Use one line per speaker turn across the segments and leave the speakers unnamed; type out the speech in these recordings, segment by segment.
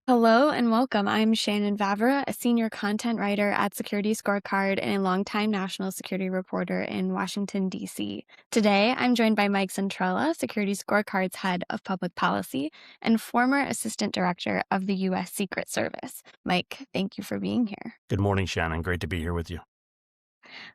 Hello and welcome. I'm Shannon Vavra, a senior content writer at SecurityScorecard and a longtime national security reporter in Washington, D.C. Today, I'm joined by Mike Centrella, SecurityScorecard's head of public policy and former assistant director of the U.S. Secret Service. Mike, thank you for being here.
Good morning, Shannon. Great to be here with you.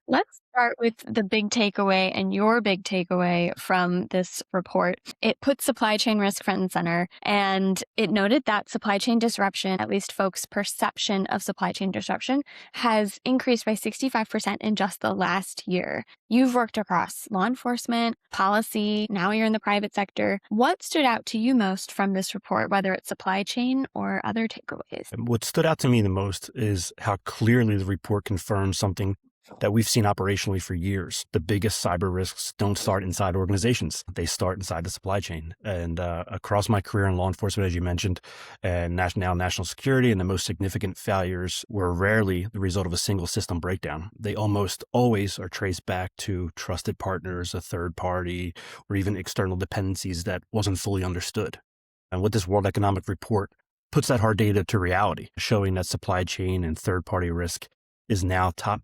Let's start with the big takeaway and your big takeaway from this report. It puts supply chain risk front and center, and it noted that supply chain disruption, at least folks' perception of supply chain disruption, has increased by 65% in just the last year. You've worked across law enforcement, policy, now you're in the private sector. What stood out to you most from this report, whether it's supply chain or other takeaways?
What stood out to me the most is how clearly the report confirms something that we've seen operationally for years. The biggest cyber risks don't start inside organizations. They start inside the supply chain. And across my career in law enforcement, as you mentioned, and now national security, and the most significant failures were rarely the result of a single system breakdown. They almost always are traced back to trusted partners, a third party, or even external dependencies that wasn't fully understood. And what this World Economic Report puts that hard data to reality, showing that supply chain and third-party risk is now top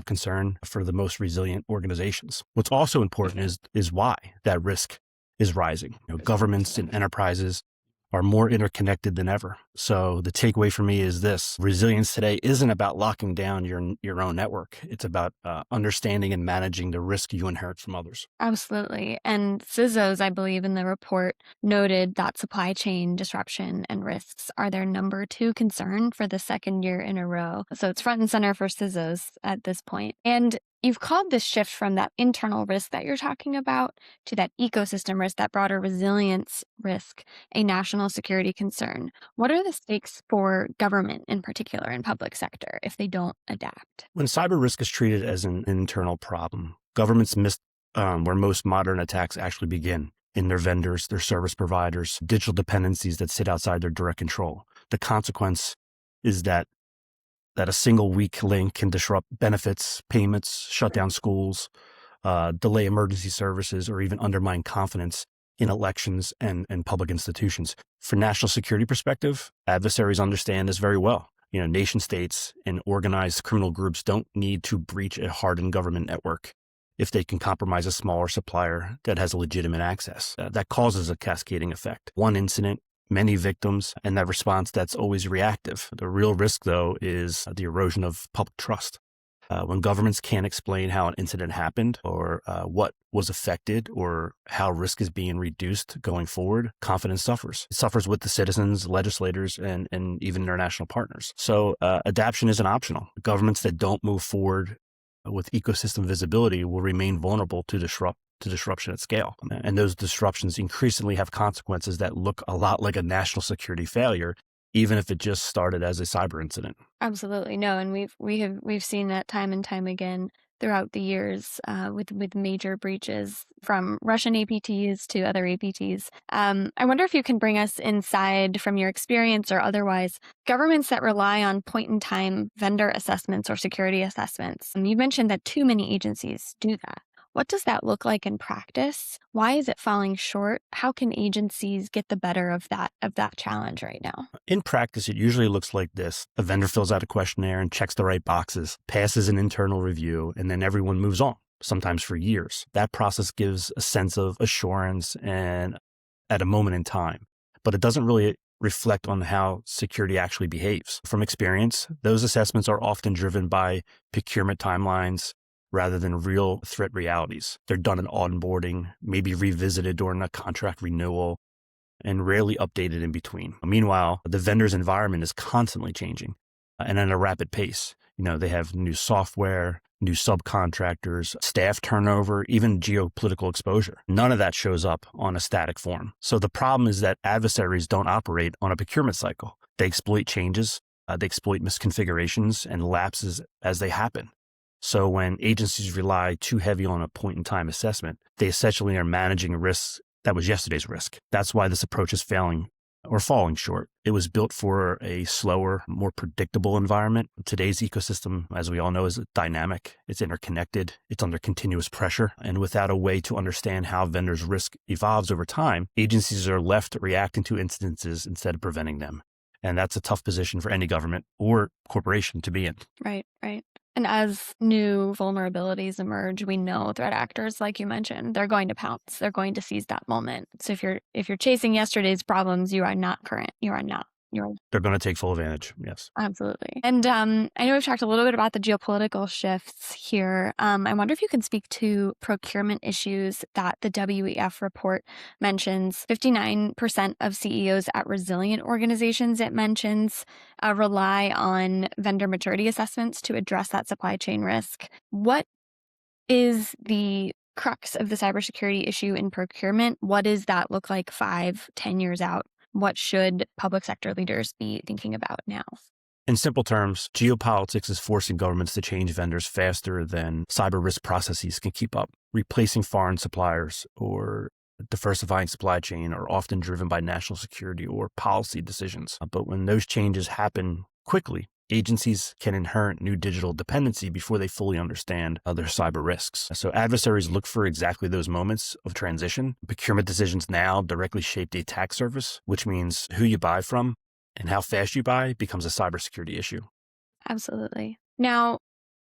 concern for the most resilient organizations. What's also important is why that risk is rising. Governments and enterprises are more interconnected than ever. So the takeaway for me is this: resilience today isn't about locking down your own network. It's about understanding and managing the risk you inherit from others.
Absolutely. And CISOs, I believe, in the report noted that supply chain disruption and risks are their number two concern for the second year in a row. So it's front and center for CISOs at this point. And you've called this shift from that internal risk that you're talking about to that ecosystem risk, that broader resilience risk, a national security concern. What are the stakes for government in particular and public sector if they don't adapt?
When cyber risk is treated as an internal problem, governments miss where most modern attacks actually begin: in their vendors, their service providers, digital dependencies that sit outside their direct control. The consequence is that a single weak link can disrupt benefits, payments, shut down schools, delay emergency services, or even undermine confidence in elections and public institutions. From national security perspective, adversaries understand this very well. Nation states and organized criminal groups don't need to breach a hardened government network if they can compromise a smaller supplier that has legitimate access. That causes a cascading effect. One incident, many victims, and that response that's always reactive. The real risk, though, is the erosion of public trust. When governments can't explain how an incident happened or what was affected or how risk is being reduced going forward, confidence suffers. It suffers with the citizens, legislators, and even international partners. So adaptation isn't optional. Governments that don't move forward with ecosystem visibility will remain vulnerable to disruption at scale. And those disruptions increasingly have consequences that look a lot like a national security failure, even if it just started as a cyber incident.
Absolutely. No, and we've seen that time and time again throughout the years with major breaches from Russian APTs to other APTs. I wonder if you can bring us inside from your experience or otherwise, governments that rely on point-in-time vendor assessments or security assessments. You mentioned that too many agencies do that. What does that look like in practice? Why is it falling short? How can agencies get the better of that challenge right now?
In practice, it usually looks like this. A vendor fills out a questionnaire and checks the right boxes, passes an internal review, and then everyone moves on, sometimes for years. That process gives a sense of assurance and at a moment in time, but it doesn't really reflect on how security actually behaves. From experience, those assessments are often driven by procurement timelines rather than real threat realities. They're done in onboarding, maybe revisited during a contract renewal, and rarely updated in between. Meanwhile, the vendor's environment is constantly changing and at a rapid pace. They have new software, new subcontractors, staff turnover, even geopolitical exposure. None of that shows up on a static form. So the problem is that adversaries don't operate on a procurement cycle. They exploit changes, they exploit misconfigurations and lapses as they happen. So when agencies rely too heavy on a point-in-time assessment, they essentially are managing risks that was yesterday's risk. That's why this approach is failing or falling short. It was built for a slower, more predictable environment. Today's ecosystem, as we all know, is dynamic. It's interconnected. It's under continuous pressure. And without a way to understand how vendors' risk evolves over time, agencies are left reacting to incidences instead of preventing them. And that's a tough position for any government or corporation to be in.
Right, right. And as new vulnerabilities emerge, we know threat actors, like you mentioned, they're going to pounce. They're going to seize that moment. So if you're chasing yesterday's problems, you are not current. You are not. You're
They're going to take full advantage. Yes.
absolutely. And I know we've talked a little bit about the geopolitical shifts here. I wonder if you can speak to procurement issues that the WEF report mentions. 59% of CEOs at resilient organizations, it mentions, rely on vendor maturity assessments to address that supply chain risk. What is the crux of the cybersecurity issue in procurement? What does that look like 5, 10 years out? What should public sector leaders be thinking about now?
In simple terms, geopolitics is forcing governments to change vendors faster than cyber risk processes can keep up. Replacing foreign suppliers or diversifying supply chain are often driven by national security or policy decisions. But when those changes happen quickly, agencies can inherit new digital dependency before they fully understand their cyber risks. So adversaries look for exactly those moments of transition. Procurement decisions now directly shape the attack surface, which means who you buy from and how fast you buy becomes a cybersecurity issue.
Absolutely. Now,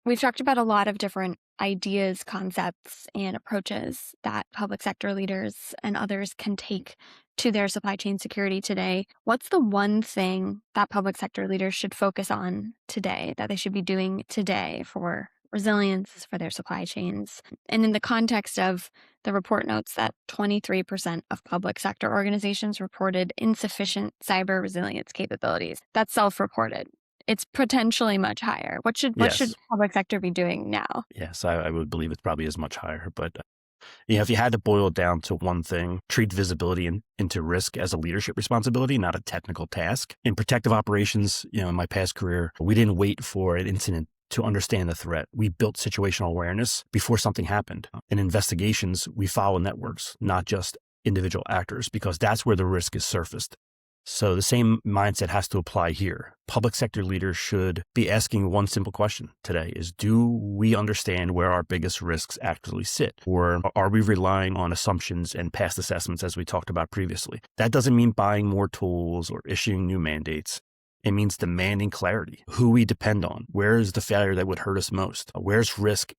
we've talked about a lot of different ideas, concepts, and approaches that public sector leaders and others can take to their supply chain security today. What's the one thing that public sector leaders should focus on today, that they should be doing today for resilience for their supply chains? And in the context of the report notes that 23% of public sector organizations reported insufficient cyber resilience capabilities. That's self-reported. It's potentially much higher. What should
Yes.
public sector be doing now?
Yes, I would believe it probably is much higher. But if you had to boil it down to one thing, treat visibility into risk as a leadership responsibility, not a technical task. In protective operations, in my past career, we didn't wait for an incident to understand the threat. We built situational awareness before something happened. In investigations, we follow networks, not just individual actors, because that's where the risk is surfaced. So the same mindset has to apply here. Public sector leaders should be asking one simple question today is, do we understand where our biggest risks actually sit? Or are we relying on assumptions and past assessments as we talked about previously? That doesn't mean buying more tools or issuing new mandates. It means demanding clarity. Who we depend on. Where is the failure that would hurt us most? Where's risk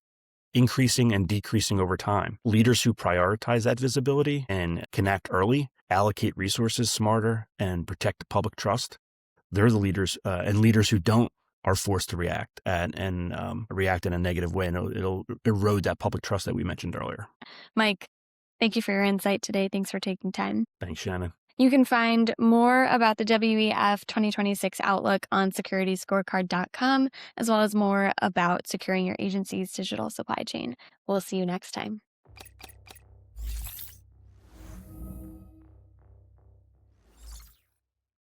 increasing and decreasing over time? Leaders who prioritize that visibility and can act early, allocate resources smarter, and protect the public trust, they're the leaders, and leaders who don't are forced to react and react in a negative way, and it'll erode that public trust that we mentioned earlier.
Mike, thank you for your insight today. Thanks for taking time.
Thanks, Shannon.
You can find more about the WEF 2026 Outlook on SecurityScorecard.com, as well as more about securing your agency's digital supply chain. We'll see you next time.